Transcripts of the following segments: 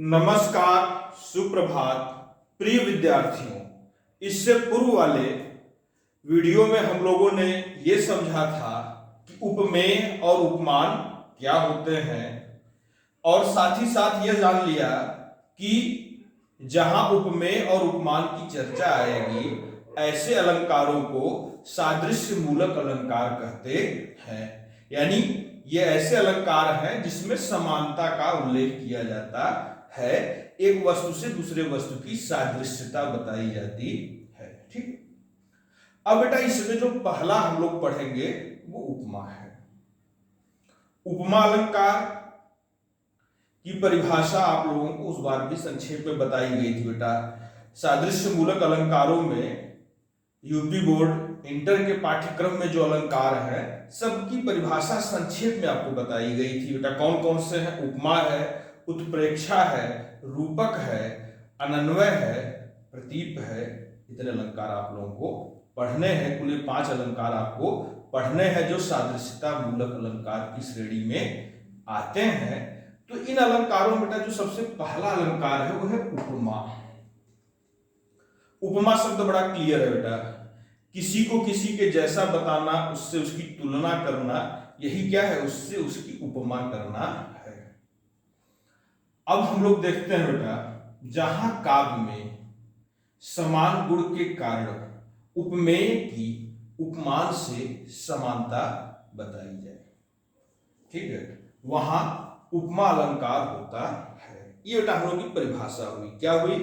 नमस्कार, सुप्रभात प्रिय विद्यार्थियों। इससे पूर्व वाले वीडियो में हम लोगों ने ये समझा था कि उपमेय और उपमान क्या होते हैं और साथ ही साथ ये जान लिया कि जहां उपमेय और उपमान की चर्चा आएगी ऐसे अलंकारों को सादृश्य मूलक अलंकार कहते हैं। यानी ये ऐसे अलंकार हैं जिसमें समानता का उल्लेख किया जाता है, एक वस्तु से दूसरे वस्तु की सादृश्यता बताई जाती है। ठीक। अब बेटा इसमें जो पहला हम लोग पढ़ेंगे वो उपमा है। उपमा अलंकार की परिभाषा आप लोगों को उस बार भी संक्षेप में बताई गई थी बेटा। सादृश्य मूलक अलंकारों में यूपी बोर्ड इंटर के पाठ्यक्रम में जो अलंकार है सबकी परिभाषा संक्षेप में आपको बताई गई थी बेटा। कौन कौन से हैं? उपमा है, उत्प्रेक्षा है, रूपक है, अनन्वय है, प्रतीप है। इतने अलंकार आप लोगों को पढ़ने हैं। कुल 5 अलंकार आपको पढ़ने हैं जो सादृश्यता मूलक अलंकार की श्रेणी में आते हैं। तो इन अलंकारों में बेटा जो सबसे पहला अलंकार है वो है उपमा। उपमा शब्द बड़ा क्लियर है बेटा। किसी को किसी के जैसा बताना, उससे उसकी तुलना करना, यही क्या है? उससे उसकी उपमा करना है। अब हम लोग देखते हैं बेटा, जहां काव्य में समान गुण के कारण उपमेय की उपमान से समानता बताई जाए, ठीक है, वहां उपमा अलंकार होता है। ये बेटा हम लोग की परिभाषा हुई। क्या हुई?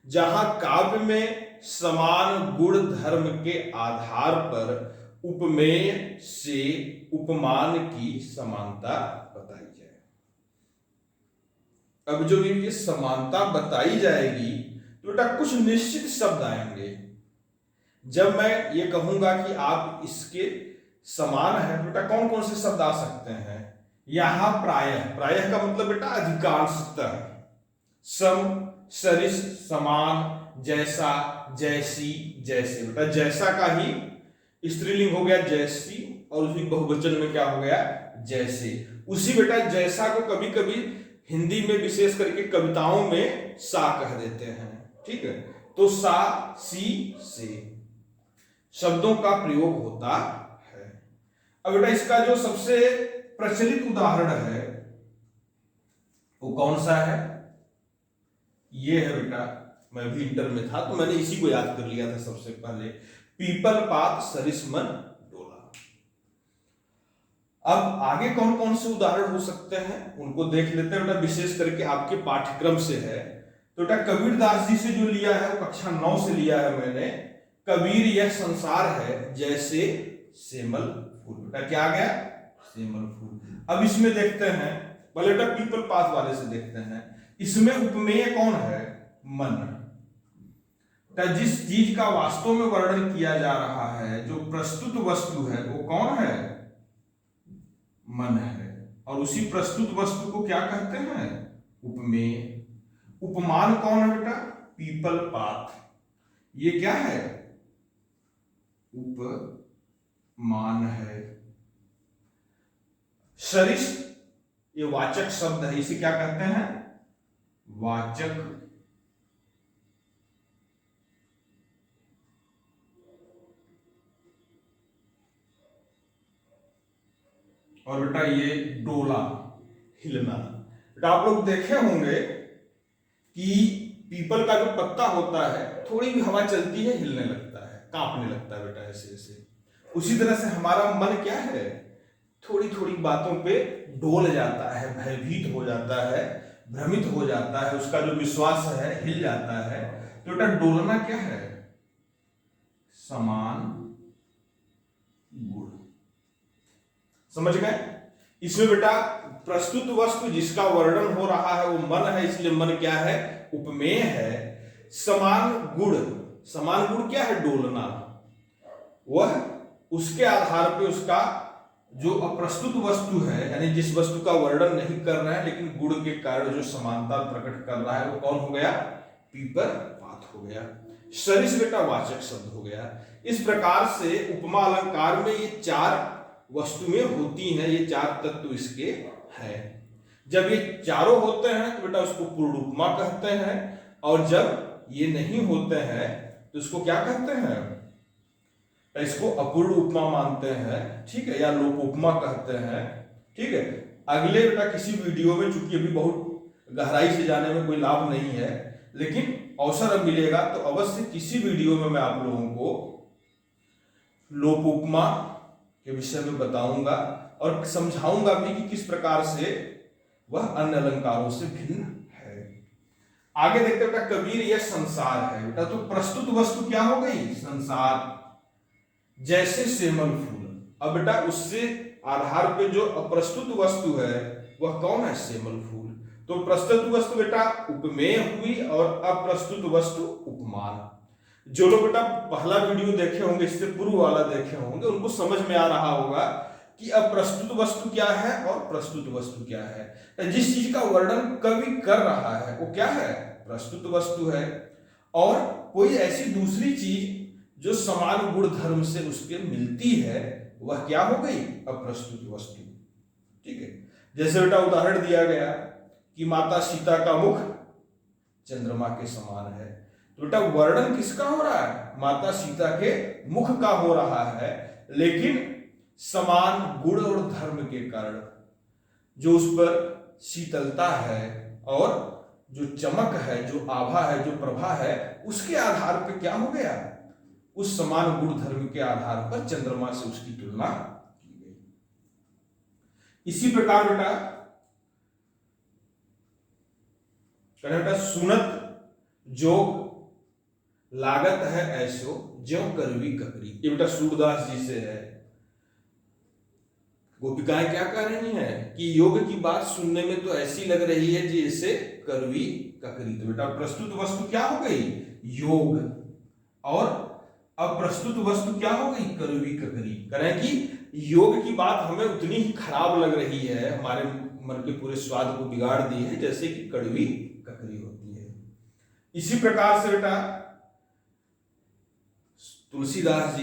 जहां काव्य में समान गुण धर्म के आधार पर उपमेय से उपमान की समानता बताई जाए। अब जो ये समानता बताई जाएगी तो बेटा कुछ निश्चित शब्द आएंगे। जब मैं ये कहूंगा कि आप इसके समान है, बेटा कौन कौन से शब्द आ सकते हैं? यहां प्रायः, प्रायः का मतलब बेटा अधिकांशतः, सम, सरिस, समान, जैसा, जैसी, जैसे। बेटा जैसा का ही स्त्रीलिंग हो गया जैसी और उसी बहुवचन में क्या हो गया? जैसे। उसी बेटा जैसा को कभी कभी हिंदी में विशेष करके कविताओं में सा कह देते हैं, ठीक है। तो सा, सी, से शब्दों का प्रयोग होता है। अब बेटा इसका जो सबसे प्रचलित उदाहरण है वो कौन सा है? ये है बेटा, मैं भी इंटर में था तो मैंने इसी को याद कर लिया था सबसे पहले। पीपल पात सरिस मन डोला। अब आगे कौन कौन से उदाहरण हो सकते हैं उनको देख लेते हैं बेटा। विशेष करके आपके पाठ्यक्रम से है तो बेटा कबीरदास जी से जो लिया है वो कक्षा 9 से लिया है मैंने। कबीर यह संसार है जैसे सेमल फूल। बेटा क्या आ गया? सेमल फूल। अब इसमें देखते हैं, पहले बेटा पीपल पात वाले से देखते हैं। इसमें उपमेय कौन है? मन। जिस चीज का वास्तव में वर्णन किया जा रहा है, जो प्रस्तुत वस्तु है वो कौन है? मन है। और उसी प्रस्तुत वस्तु को क्या कहते हैं? उपमेय। उपमान कौन है बेटा? पीपल पात। ये क्या है? उपमान है। सरिस ये वाचक शब्द है, इसे क्या कहते हैं? वाचक। और बेटा ये डोला, हिलना। बेटा आप लोग देखे होंगे कि पीपल का जो पत्ता होता है थोड़ी भी हवा चलती है हिलने लगता है, कांपने लगता है बेटा, ऐसे ऐसे। उसी तरह से हमारा मन क्या है? थोड़ी थोड़ी बातों पे डोल जाता है, भयभीत हो जाता है, भ्रमित हो जाता है, उसका जो विश्वास है हिल जाता है। तो बेटा डोलना क्या है? समान गुण। समझ गए? इसमें बेटा प्रस्तुत वस्तु जिसका वर्णन हो रहा है वो मन है, इसलिए मन क्या है? उपमेय है। समान गुण, समान गुण क्या है? डोलना। वह उसके आधार पे उसका जो अप्रस्तुत वस्तु है, यानी जिस वस्तु का वर्णन नहीं कर रहा है लेकिन गुण के कारण जो समानता प्रकट कर रहा है वो कौन हो गया? पीपल पात हो गया। सरिस बेटा वाचक शब्द हो गया। इस प्रकार से उपमा अलंकार में ये 4 वस्तुएं होती हैं, ये 4 तत्व इसके हैं। जब ये चारों होते हैं तो बेटा उसको पूर्ण उपमा कहते हैं, और जब ये नहीं होते हैं तो इसको क्या कहते हैं, इसको अपूर्ण उपमा मानते हैं, ठीक है, या लोप उपमा कहते हैं। ठीक है, अगले बेटा किसी वीडियो में, चूंकि अभी बहुत गहराई से जाने में कोई लाभ नहीं है, लेकिन अवसर अब मिलेगा तो अवश्य किसी वीडियो में मैं आप लोगों को लोप उपमा के विषय में बताऊंगा और समझाऊंगा भी कि किस प्रकार से वह अन्य अलंकारों से भिन्न है। आगे देखते बेटा, कबीर यह संसार है बेटा, तो प्रस्तुत वस्तु क्या हो गई, संसार, जैसे सेमल फूल। अब बेटा उससे आधार पे जो अप्रस्तुत वस्तु है वह कौन है, सेमल फूल। तो प्रस्तुत वस्तु बेटा उपमेय हुई और अप्रस्तुत वस्तु उपमान। जो लोग बेटा पहला वीडियो देखे होंगे, इससे पूर्व वाला देखे होंगे, उनको समझ में आ रहा होगा कि अप्रस्तुत वस्तु क्या है और प्रस्तुत वस्तु क्या है। जिस चीज का वर्णन कवि कर रहा है वो क्या है, प्रस्तुत वस्तु है, और कोई ऐसी दूसरी चीज जो समान गुण धर्म से उसके मिलती है वह क्या हो गई, अप्रस्तुत वस्तु। ठीक है, जैसे बेटा उदाहरण दिया गया कि माता सीता का मुख चंद्रमा के समान है, तो बेटा वर्णन किसका हो रहा है, माता सीता के मुख का हो रहा है, लेकिन समान गुण और धर्म के कारण जो उस पर शीतलता है और जो चमक है, जो आभा है, जो प्रभा है, उसके आधार पर क्या हो गया, उस समान गुण धर्म के आधार पर चंद्रमा से उसकी तुलना की गई। इसी प्रकार बेटा सुनत जोग लागत है ऐसो ज्यों करवी ककरी, ये बेटा सूरदास जी से है। गोपिकाएं क्या कह रही हैं कि योग की बात सुनने में तो ऐसी लग रही है जैसे करवी ककरी। तो बेटा प्रस्तुत वस्तु क्या हो गई, योग, और अप्रस्तुत वस्तु क्या हो गई, करवी ककरी। करें कि योग की बात हमें उतनी ही खराब लग रही है, हमारे मन के पूरे स्वाद को बिगाड़ दी है जैसे कि कड़वी ककरी होती है। इसी प्रकार से बेटा तुलसीदास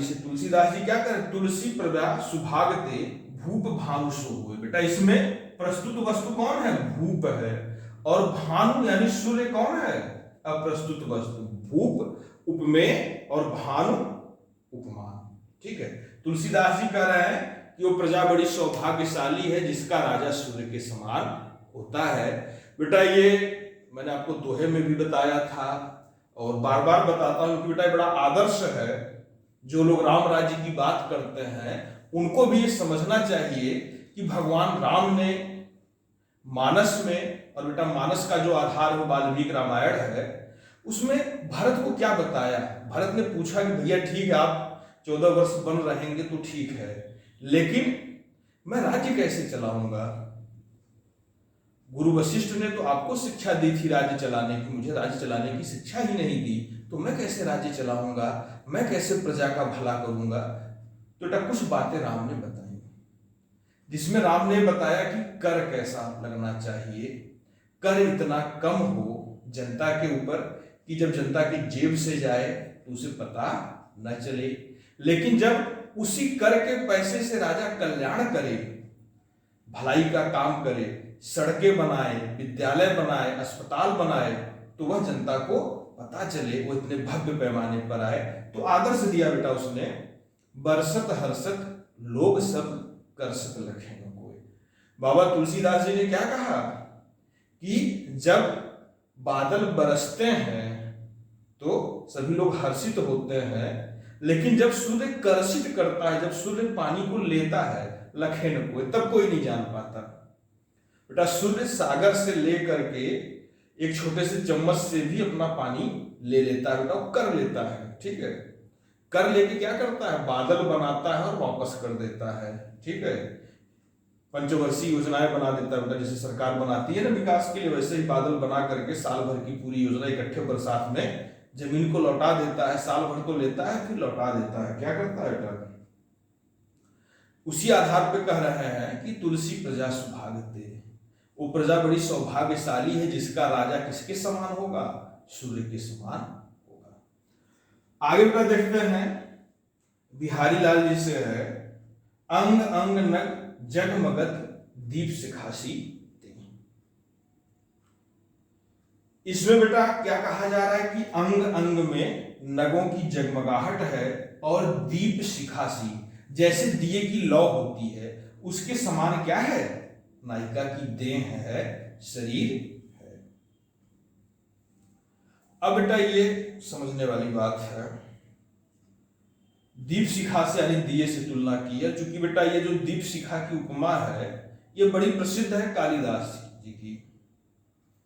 जी क्या करें, तुलसी प्रभा सुभागते भूप भानु सो हुए। बेटा इसमें प्रस्तुत वस्तु कौन है, भूप है, और भानु यानी सूर्य कौन है, अप्रस्तुत वस्तु। भूप उपमेय और भानु उपमान। ठीक है, तुलसीदास जी कह रहे हैं कि वो प्रजा बड़ी सौभाग्यशाली है जिसका राजा सूर्य के समान होता है। बेटा ये मैंने आपको दोहे में भी बताया था और बार बार बताता हूं कि बेटा बड़ा आदर्श है। जो लोग राम राज्य की बात करते हैं उनको भी ये समझना चाहिए कि भगवान राम ने मानस में, और बेटा मानस का जो आधार है वाल्मीकि रामायण है, उसमें भरत को क्या बताया। भरत ने पूछा कि भैया ठीक है आप 14 वर्ष बन रहेंगे तो ठीक है, लेकिन मैं राज्य कैसे चलाऊंगा। गुरु वशिष्ठ ने तो आपको शिक्षा दी थी राज्य चलाने की, मुझे राज्य चलाने की शिक्षा ही नहीं दी, तो मैं कैसे राज्य चलाऊंगा, मैं कैसे प्रजा का भला करूंगा। तो बेटा कुछ बातें राम ने बताई, जिसमें राम ने बताया कि कर कैसा लगना चाहिए, कर इतना कम हो जनता के ऊपर कि जब जनता की जेब से जाए तो उसे पता न चले, लेकिन जब उसी कर के पैसे से राजा कल्याण करे, भलाई का काम करे, सड़कें बनाए, विद्यालय बनाए, अस्पताल बनाए, तो वह जनता को पता चले, वो इतने भव्य पैमाने पर आए। तो आदर्श दिया बेटा उसने, बरसत हर्षत लोग सब करसत लखे न कोई। बाबा तुलसीदास जी ने क्या कहा कि जब बादल बरसते हैं तो सभी लोग हर्षित होते हैं, लेकिन जब सूर्य कर्षित करता है, जब सूर्य पानी को लेता है, लखे न कोई, तब कोई नहीं जान पाता। बेटा सूर्य सागर से लेकर के एक छोटे से चम्मच से भी अपना पानी ले लेता है, बेटा वो कर लेता है। ठीक है, कर लेके क्या करता है, बादल बनाता है और वापस कर देता है। ठीक है, पंचवर्षीय योजनाएं बना देता है बेटा, जैसे सरकार बनाती है ना विकास के लिए, वैसे ही बादल बना करके साल भर की पूरी योजना इकट्ठे बरसात में जमीन को लौटा देता है। साल भर तो लेता है फिर लौटा देता है। क्या करता है बेटा, उसी आधार पर कह रहे हैं कि तुलसी प्रजा सुभागते, वो प्रजा बड़ी सौभाग्यशाली है जिसका राजा किसके समान होगा, सूर्य के समान होगा। आगे बेटा देखते हैं, बिहारी लाल जी से है, अंग अंग नग जगमगत दीप सिखासी। इसमें बेटा क्या कहा जा रहा है कि अंग अंग में नगों की जगमगाहट है और दीप शिखा सी, जैसे दिए की लौ होती है उसके समान क्या है, नायिका की देह है, शरीर है। अब बेटा ये समझने वाली बात है, दीप शिखा से यानी दिए से तुलना की है। चूंकि बेटा ये जो दीप शिखा की उपमा है ये बड़ी प्रसिद्ध है कालिदास जी की,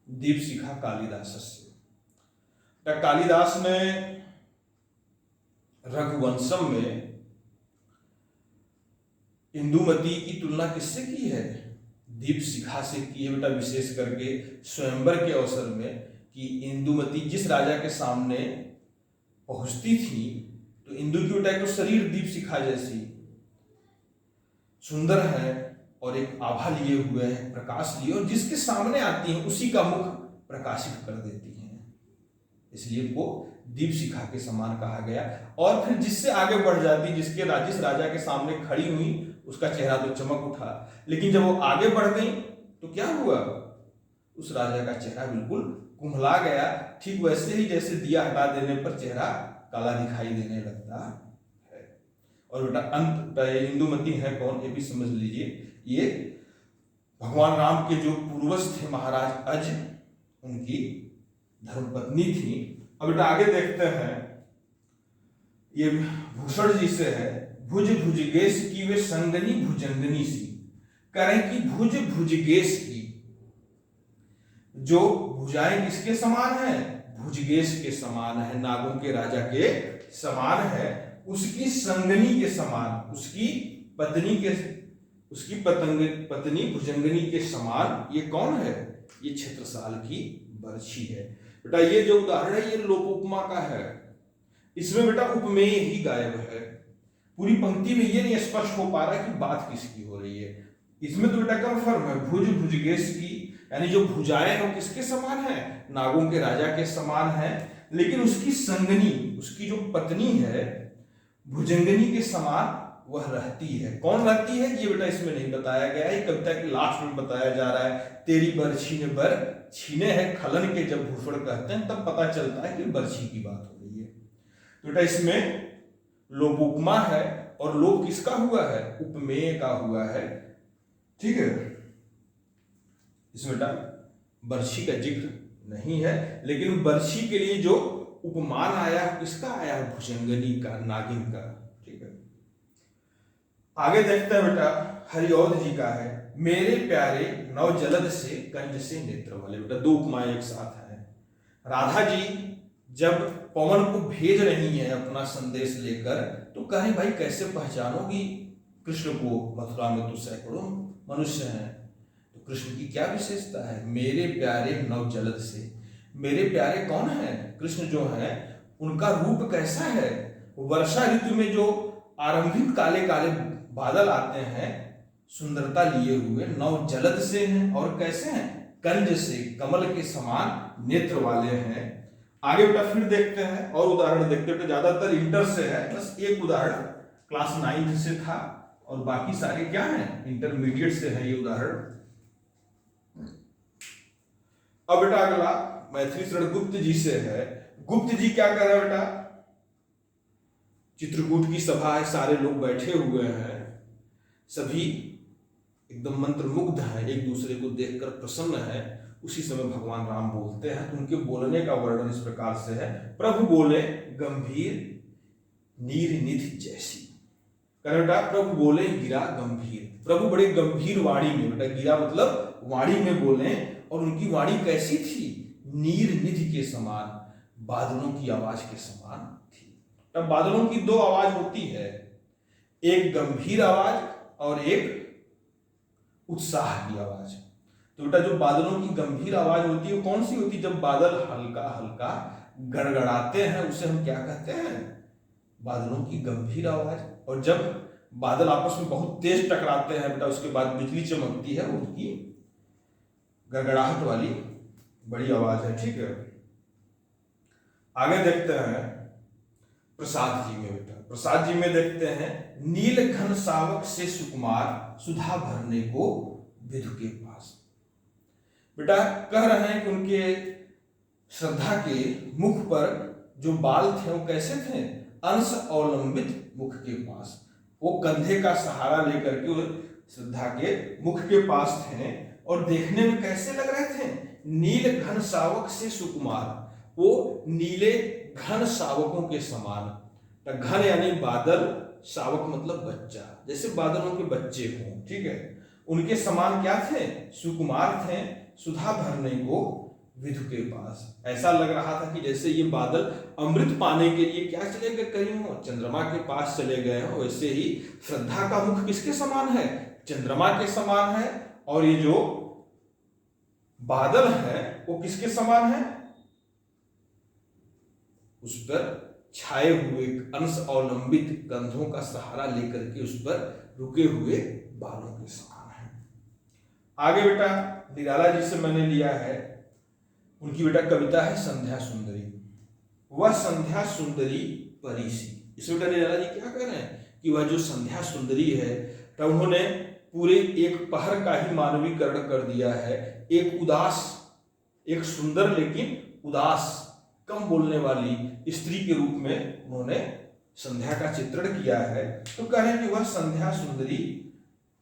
दीप शिखा कालिदास से। कालिदास ने रघुवंशम में इंदुमती की तुलना किससे की है, दीप शिखा से की है बेटा, विशेष करके स्वयंवर के अवसर में, कि इंदुमती जिस राजा के सामने पहुंचती थी तो इंदु की बेटा तो शरीर दीप शिखा जैसी सुंदर है और एक आभा लिए हुए है, प्रकाश लिए, और जिसके सामने आती है उसी का मुख प्रकाशित कर देती हैं, इसलिए वो दीप शिखा के समान कहा गया। और फिर जिससे आगे बढ़ जाती, जिस राजा के सामने खड़ी हुई उसका चेहरा तो चमक उठा, लेकिन जब वो आगे बढ़ गई तो क्या हुआ, उस राजा का चेहरा बिल्कुल कुम्हला गया, ठीक वैसे ही जैसे दिया हटा देने पर चेहरा काला दिखाई देने लगता है। और बेटा अंत इंदुमती है कौन, ये भी समझ लीजिए, ये भगवान राम के जो पूर्वज थे महाराज अज, उनकी धर्मपत्नी थी। अब बेटा आगे देखते हैं, ये भूषण जी से है, भुज भुजगेश की वे संगनी भुजंगनी सी, करें कि भुज भुजगेश की, जो भुजाएं किसके समान है, भुजगेश के समान है, नागों के राजा के समान है, उसकी संगनी के समान, उसकी पत्नी भुजंगनी के समान, ये कौन है, ये छत्रसाल की बरछी है। बेटा ये जो उदाहरण है ये लोकोपमा का है, इसमें बेटा उपमेय ही गायब है, पूरी पंक्ति में ये नहीं स्पष्ट हो पा रहा कि बात किसकी हो रही है। इसमें तो बेटा कंफर्म है, भुज भुजगेश की, यानी जो भुजाएं हैं वो किसके समान है, नागों के राजा के समान है, लेकिन उसकी संगनी, उसकी जो पत्नी है भुजंगनी के समान वह रहती है। कौन रहती है ये बेटा इसमें नहीं बताया गया है, कविता के लास्ट में बताया जा रहा है, तेरी बरछी ने बर छीने है खलन के, जब भूषण कहते हैं तब पता चलता है कि बरछी की बात हो रही है। तो बेटा इसमें लोपोपमा है, और लोप किसका हुआ है, उपमेय का हुआ है, ठीक है। इसमें बेटा बरछी का जिक्र नहीं है, लेकिन बरछी के लिए जो उपमान आया किसका आया, भुजंगनी का, नागिन का, ठीक है। आगे देखते हैं बेटा हरिऔध जी का है, मेरे प्यारे नव जलद से कंज से नेत्र वाले। बेटा दो उपमाएं एक साथ हैं। राधा जी जब पवन को भेज रही है अपना संदेश लेकर, तो कहें भाई कैसे पहचानोगी कृष्ण को, मथुरा में तो सैकड़ों मनुष्य हैं, तो कृष्ण की क्या विशेषता है, मेरे प्यारे नव जलद से, मेरे प्यारे कौन है, कृष्ण जो है उनका रूप कैसा है, वर्षा ऋतु में जो आरंभिक काले काले बादल आते हैं सुंदरता लिए हुए, नव जलद से हैं, और कैसे हैं, कंज से, कमल के समान नेत्र वाले हैं। आगे बेटा फिर देखते हैं और उदाहरण देखते हैं, ज्यादातर इंटर से है, बस एक उदाहरण क्लास 9 से था और बाकी सारे क्या हैं, इंटरमीडिएट से है ये उदाहरण। अब बेटा अगला मैथिली शरण गुप्त जी से है। गुप्त जी क्या कर रहे हैं बेटा, चित्रकूट की सभा है, सारे लोग बैठे हुए हैं, सभी एकदम मंत्रमुग्ध हैं, एक दूसरे को देखकर प्रसन्न है। उसी समय भगवान राम बोलते हैं, तो उनके बोलने का वर्णन इस प्रकार से है, प्रभु बोले गंभीर नीर निधि जैसी। बेटा प्रभु बोले गिरा गंभीर, प्रभु बड़े गंभीर वाणी में, बेटा गिरा मतलब वाणी में बोले, और उनकी वाणी कैसी थी, नीर निधि के समान, बादलों की आवाज के समान थी। तब बादलों की दो आवाज होती है, एक गंभीर आवाज और एक उत्साह की आवाज। तो बेटा जो बादलों की गंभीर आवाज होती है कौन सी होती है, जब बादल हल्का हल्का गड़गड़ाते हैं उसे हम क्या कहते हैं, बादलों की गंभीर आवाज। और जब बादल आपस में बहुत तेज टकराते हैं बेटा, उसके बाद बिजली चमकती है, उनकी गड़गड़ाहट वाली बड़ी आवाज है, ठीक है। आगे देखते हैं प्रसाद जी में। बेटा प्रसाद जी में देखते हैं, नील घन सावक से सुकुमार सुधा भरने को विधु के पास। बेटा कह रहे हैं कि उनके श्रद्धा के मुख पर जो बाल थे वो कैसे थे, अंश अवलंबित मुख के पास, वो कंधे का सहारा लेकर के वो श्रद्धा के मुख के पास थे और देखने में कैसे लग रहे थे, नील घन शावक से सुकुमार, वो नीले घन शावकों के समान। घन यानी बादल, शावक मतलब बच्चा, जैसे बादलों के बच्चे हों, ठीक है, उनके समान क्या थे, सुकुमार थे, सुधा भरने को विधु के पास। ऐसा लग रहा था कि जैसे ये बादल अमृत पाने के लिए क्या चले गए, कहीं हो चंद्रमा के पास चले गए हो। वैसे ही श्रद्धा का मुख किसके समान है, चंद्रमा के समान है, और ये जो बादल है वो किसके समान है, उस पर छाए हुए अंश अवलंबित कंधों का सहारा लेकर के उस पर रुके हुए बालों के समान है। आगे बेटा निराला जी से मैंने लिया है, उनकी बेटा कविता है संध्या सुंदरी। वह संध्या सुंदरी परीसी। इसमें बेटा निराला जी क्या कह रहे हैं कि वह जो संध्या सुंदरी है, तो उन्होंने पूरे एक पहर का ही मानवीकरण कर दिया है। एक उदास, एक सुंदर लेकिन उदास, कम बोलने वाली स्त्री के रूप में उन्होंने संध्या का चित्रण किया है। तो कह रहे हैं कि वह संध्या सुंदरी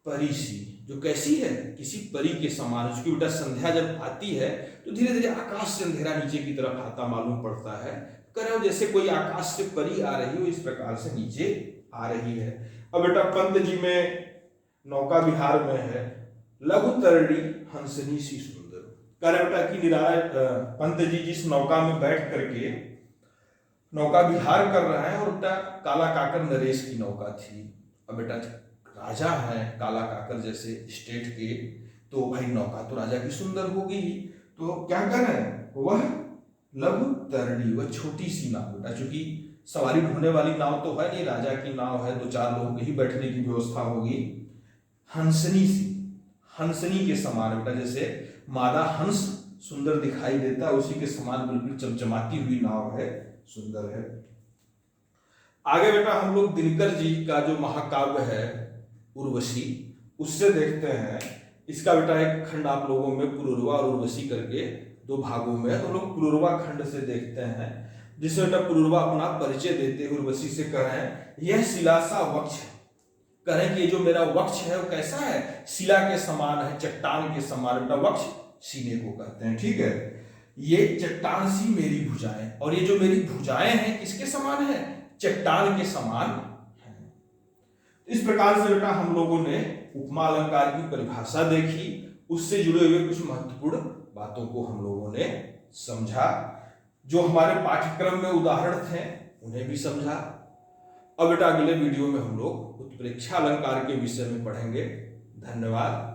परीसी, जो कैसी है, किसी परी के समान। उसकी बेटा संध्या जब आती है तो धीरे धीरे आकाश से अंधेरा नीचे की तरफ आता मालूम पड़ता है। कह रहे हो जैसे कोई आकाश से परी आ रही हो, इस प्रकार से नीचे आ रही है। अब बेटा पंत जी में नौका विहार में है, लघु तरणी हंसनी सी सुंदर। कह रहे बेटा कि निराला पंत जी जिस नौका में बैठ करके नौका विहार कर रहे हैं, और बेटा काला काकर नरेश की नौका थी। अब बेटा राजा है काला काकर जैसे स्टेट के, तो भाई नौका तो राजा की सुंदर होगी ही। तो क्या कर रहे हैं, वह लघु तरणी, वह छोटी सी नाव बेटा, चूंकि सवारी ढोने वाली नाव तो है नहीं, राजा की नाव है, 2-4 लोगों की ही बैठने की व्यवस्था होगी। हंसनी सी, हंसनी के समान बेटा, जैसे मादा हंस सुंदर दिखाई देता है, उसी के समान बिल्कुल चमचमाती हुई नाव है, सुंदर है। आगे बेटा हम लोग दिनकर जी का जो महाकाव्य है उर्वशी, उससे देखते हैं। इसका बेटा एक खंड आप लोगों में पुरुरवा और उर्वशी करके 2 भागों में है, तो लोग पुरुरवा खंड से देखते हैं, जिसमें बेटा पुरुरवा अपना परिचय देते हुए उर्वशी से कह रहे हैं, यह शिलासा वक्ष है। कह रहे हैं कि जो मेरा वक्ष है वो कैसा है, शिला के समान है, चट्टान के समान। बेटा वक्ष सीने को कहते हैं, ठीक है। ये चट्टान सी मेरी भुजाएं, और ये जो मेरी भुजाएं हैं किसके समान है, चट्टान के समान है। इस प्रकार से बेटा हम लोगों ने उपमा अलंकार की परिभाषा देखी, उससे जुड़े हुए कुछ महत्वपूर्ण बातों को हम लोगों ने समझा। जो हमारे पाठ्यक्रम में उदाहरण थे उन्हें भी समझा। अब बेटा अगले वीडियो में हम लोग उत्प्रेक्षा अलंकार के विषय में पढ़ेंगे। धन्यवाद।